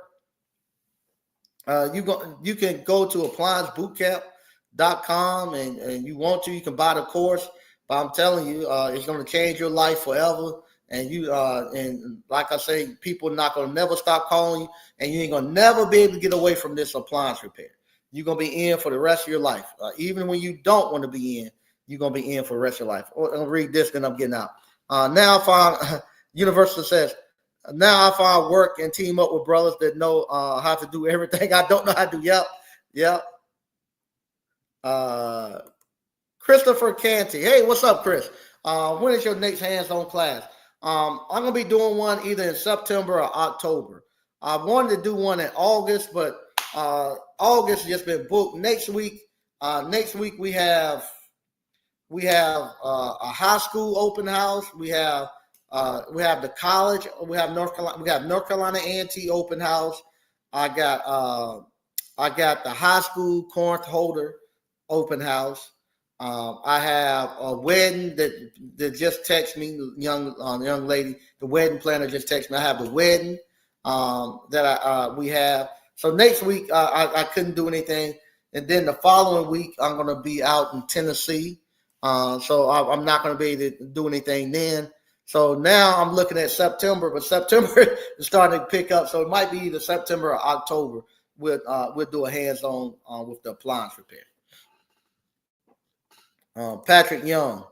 Speaker 1: You can go to appliancebootcamp.com and you can buy the course, but I'm telling you, it's going to change your life forever. And and like I say, people are not going to never stop calling you, and you ain't going to never be able to get away from this appliance repair. You're going to be in for the rest of your life. Even when you don't want to be in, you're going to be in for the rest of your life. I'll read this, then I'm getting out. Now I found, Universal says, now I find work and team up with brothers that know how to do everything I don't know how to do. Yep. Christopher Canty. Hey, what's up, Chris? When is your next hands-on class? I'm going to be doing one either in September or October. I wanted to do one in August, but August has just been booked. Next week we have a high school open house. We have the college. We have North Carolina A&T open house. I got the high school corn holder open house. I have a wedding that just texted me, young lady. The wedding planner just texted me. I have the wedding that we have. So next week I couldn't do anything, and then the following week I'm going to be out in Tennessee. So I'm not going to be able to do anything then. So now I'm looking at September, but September is starting to pick up. So it might be either September or October. We'll do a hands-on with the appliance repair. Patrick Young,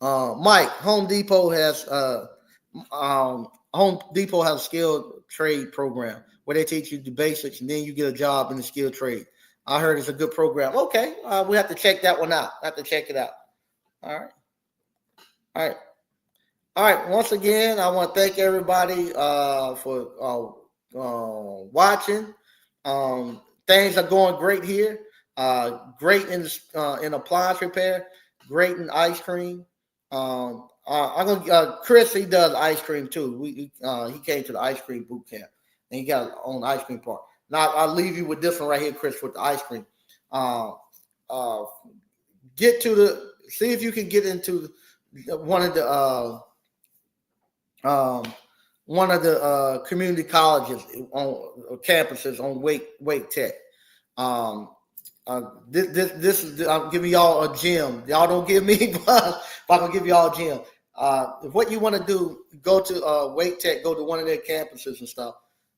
Speaker 1: Mike. Home Depot has a skilled trade program where they teach you the basics and then you get a job in the skilled trade. I heard it's a good program. Okay, we have to check that one out. I have to check it out. All right. Once again, I want to thank everybody for watching. Things are going great here. Great in appliance repair. Great in ice cream. Chris, he does ice cream too. He came to the ice cream boot camp and he got his own ice cream part. Now I'll leave you with this one right here, Chris, with the ice cream. See if you can get into one of the community colleges on campuses on Wake Tech. This is I'm giving y'all a gem. Y'all don't give me, but I'm gonna give y'all a gem. What you want to do, go to Wake Tech, go to one of their campuses and stuff,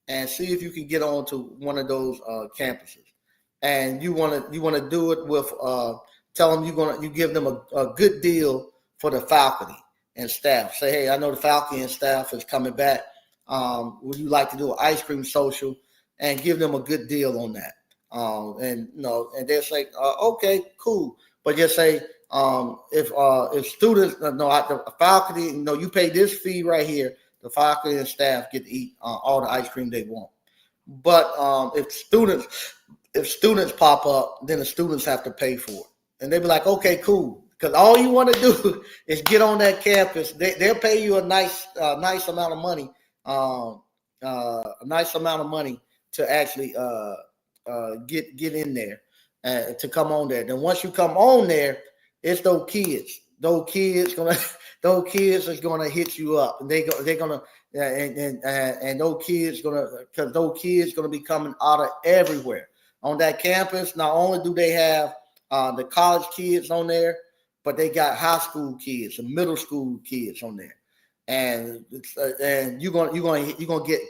Speaker 1: and see if you can get on to one of those campuses. And you want to do it with tell them you give them a good deal for the faculty and staff. Say, hey, I know the faculty and staff is coming back. Would you like to do an ice cream social? And give them a good deal on that. And they'll say, okay, cool. But just say, if students, the faculty, you pay this fee right here, the faculty and staff get to eat all the ice cream they want. But if students pop up, then the students have to pay for it. And they'll be like, okay, cool. Because all you want to do is get on that campus. They'll pay you a nice amount of money, to actually get in there. to come on there. Then once you come on there, it's those kids. Those kids is gonna hit you up, and they're gonna and those kids because those kids gonna be coming out of everywhere on that campus. Not only do they have the college kids on there, but they got high school kids and middle school kids on there, and you're gonna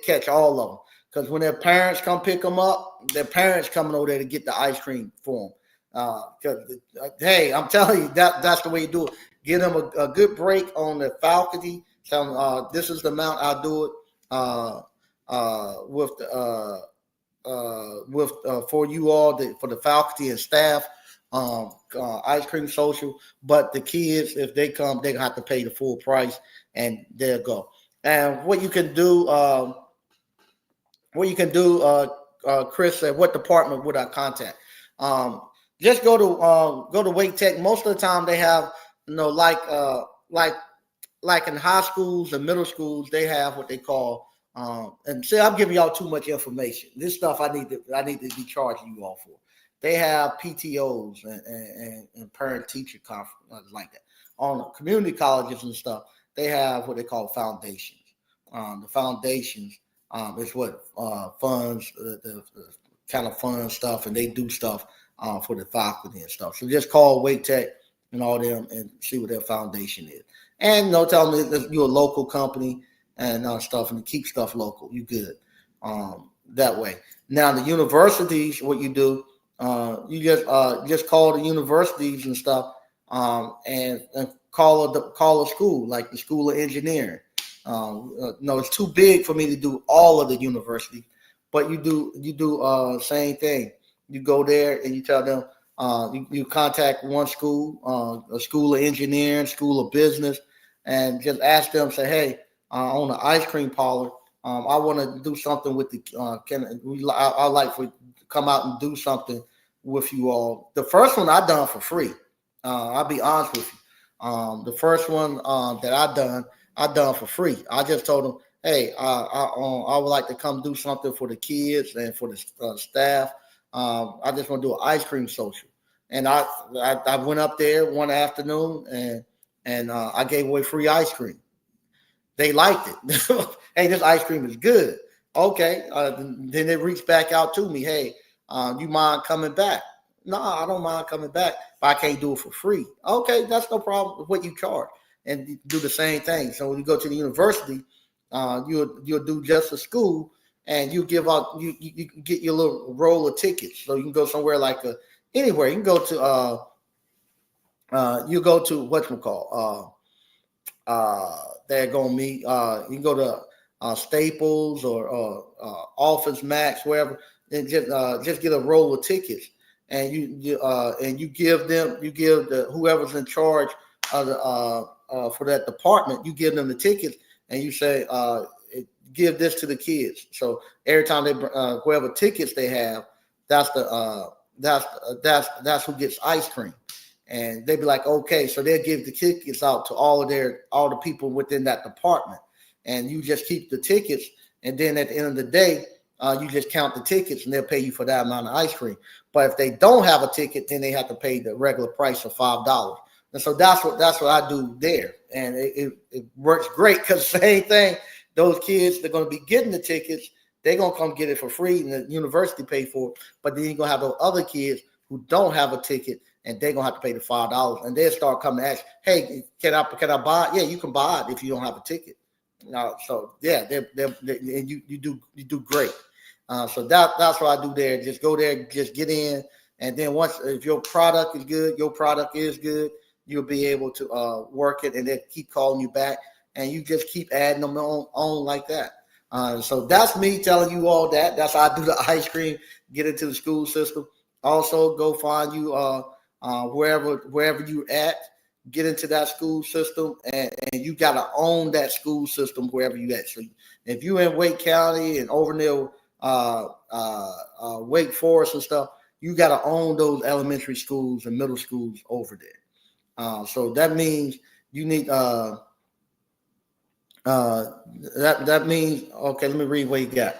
Speaker 1: catch all of them because when their parents come pick them up, their parents coming over there to get the ice cream for them. Hey, I'm telling you that's the way you do it. Give them a good break on the faculty. Tell them this is the amount I do it for you all for the faculty and staff. Ice cream social, but the kids, if they come, they're gonna have to pay the full price, and they'll go. And what you can do, Chris said, what department would I contact? Just go to Wake Tech. Most of the time they have, like in high schools and middle schools, they have what they call and see, I'm giving y'all too much information. This stuff I need to be charging you all for. They have PTOs and parent teacher conferences like that. On the community colleges and stuff, they have what they call foundations. The foundations is what funds the kind of fun stuff, and they do stuff for the faculty and stuff. So just call Wake Tech and all them and see what their foundation is. And tell them that you're a local company and stuff, and keep stuff local. You good that way. Now the universities, what you do, you just call the universities and stuff, and call a school like the School of Engineering. No, it's too big for me to do all of the universities, but you do same thing. You go there and you tell them you contact one school, a School of Engineering, School of Business, and just ask them, say, hey, I own an ice cream parlor. I want to do something with the. I like to come out and do something with you all. The first one I done for free. I'll be honest with you. The first one that I done for free. I just told them, hey, I would like to come do something for the kids and for the staff. I just want to do an ice cream social, and I went up there one afternoon and I gave away free ice cream. They liked it. Hey, this ice cream is good. Okay. Then they reached back out to me. Hey, you mind coming back? No, I don't mind coming back, but I can't do it for free. Okay, that's no problem with what you charge, and do the same thing. So when you go to the university, you'll do just a school, and you give out you get your little roll of tickets. So you can go somewhere like anywhere. You can go to whatchamacallit. They're gonna meet. You can go to Staples or Office Max, wherever, and just get a roll of tickets, and you give the whoever's in charge of for that department. You give them the tickets, and you say, give this to the kids. So every time they whoever tickets they have, that's who gets ice cream. And they'd be like, okay, so they'll give the tickets out to all the people within that department, and you just keep the tickets. And then at the end of the day, you just count the tickets, and they'll pay you for that amount of ice cream. But if they don't have a ticket, then they have to pay the regular price of $5. And so that's what I do there, and it works great because same thing. Those kids, they're going to be getting the tickets. They're going to come get it for free, and the university pay for it. But then you're going to have those other kids who don't have a ticket, and they're gonna have to pay the $5, and they'll start coming to ask, hey, can I buy it? Yeah, you can buy it if you don't have a ticket. So yeah, and you do great. So that's what I do there. Just go there, just get in, and then if your product is good, you'll be able to work it, and they'll keep calling you back, and you just keep adding them on like that. So that's me telling you all that. That's how I do the ice cream, get into the school system. Also, go find you wherever you're at, get into that school system, and you got to own that school system wherever you at. So if you're in Wake County and over near Wake Forest and stuff, you got to own those elementary schools and middle schools over there. So that means you need that means, okay, let me read what you got.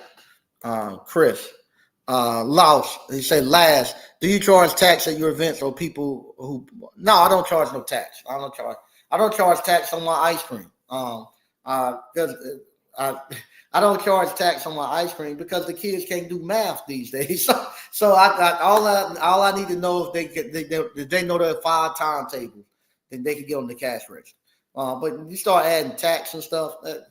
Speaker 1: Chris, Loss. He said last. Do you charge tax at your events or people who? No, I don't charge no tax. I don't charge tax on my ice cream. Because I, I don't charge tax on my ice cream because the kids can't do math these days. So I got all I need to know if they know their five timetables, then they can get on the cash register. But you start adding tax and stuff. It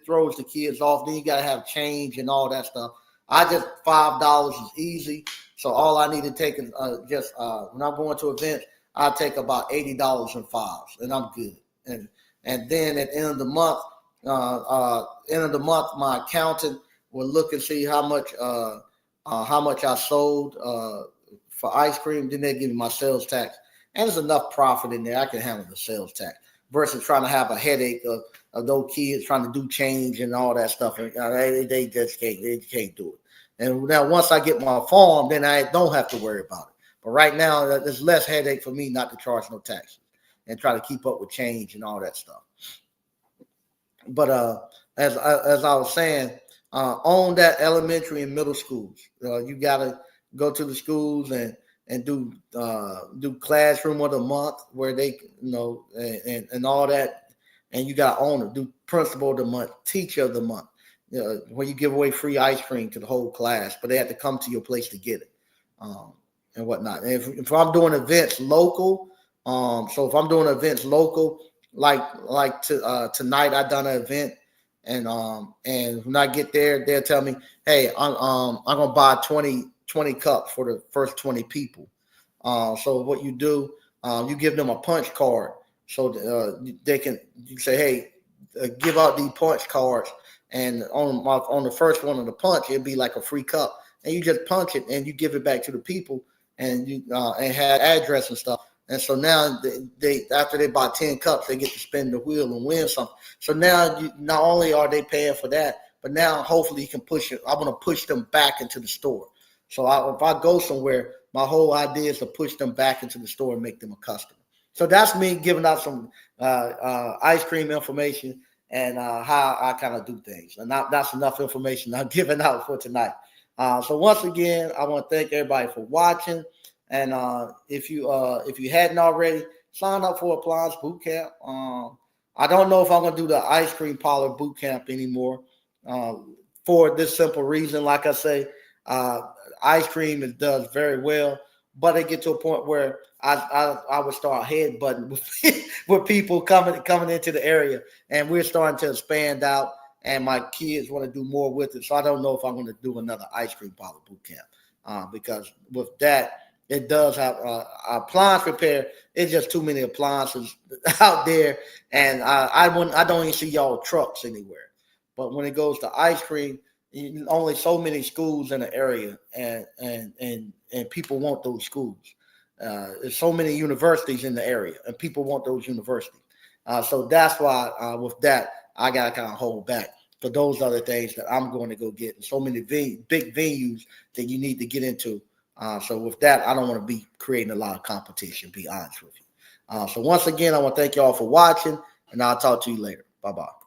Speaker 1: throws the kids off. Then you gotta have change and all that stuff. I just $5 is easy. So all I need to take is just when I'm going to events, I take about $80 in fives, and I'm good. And then at the end of the month, my accountant will look and see how much I sold for ice cream. Then they give me my sales tax, and there's enough profit in there. I can handle the sales tax versus trying to have a headache of those kids trying to do change and all that stuff. And, they just can't do it. And now once I get my farm, then I don't have to worry about it. But right now, there's less headache for me not to charge no taxes and try to keep up with change and all that stuff. But as I was saying, on that elementary and middle schools, you gotta go to the schools and do classroom of the month where they and all that, and you got owner do principal of the month, teacher of the month, where you give away free ice cream to the whole class, but they have to come to your place to get it, and whatnot. And if I'm doing events local, so if I'm doing events local, like tonight I done an event, and when I get there, they'll tell me, hey, I'm gonna buy 20 cups for the first 20 people. So what you do, you give them a punch card, so you say, hey, give out these punch cards, and on the first one of the punch, it'd be like a free cup, and you just punch it and you give it back to the people, and you and have address and stuff. And so now they after they buy 10 cups, they get to spin the wheel and win something. So now not only are they paying for that, but now hopefully you can push it. I want to push them back into the store. So if I go somewhere, my whole idea is to push them back into the store and make them a customer. So that's me giving out some ice cream information and how I kind of do things. And that's enough information I'm giving out for tonight. So once again, I want to thank everybody for watching. And if you hadn't already, sign up for Appliance Boot Camp. I don't know if I'm going to do the ice cream parlor boot camp anymore for this simple reason. Like I say, ice cream does very well, but it get to a point where I would start headbutting with people coming into the area, and we're starting to expand out, and my kids want to do more with it. So I don't know if I'm going to do another ice cream parlor boot camp because with that, it does have appliance repair. It's just too many appliances out there, and I don't even see y'all trucks anywhere. But when it goes to ice cream, only so many schools in the area, and people want those schools. There's so many universities in the area, and people want those universities. So that's why with that, I got to kind of hold back for those other things that I'm going to go get. And so many big venues that you need to get into. So with that, I don't want to be creating a lot of competition, be honest with you. So once again, I want to thank you all for watching, and I'll talk to you later. Bye-bye.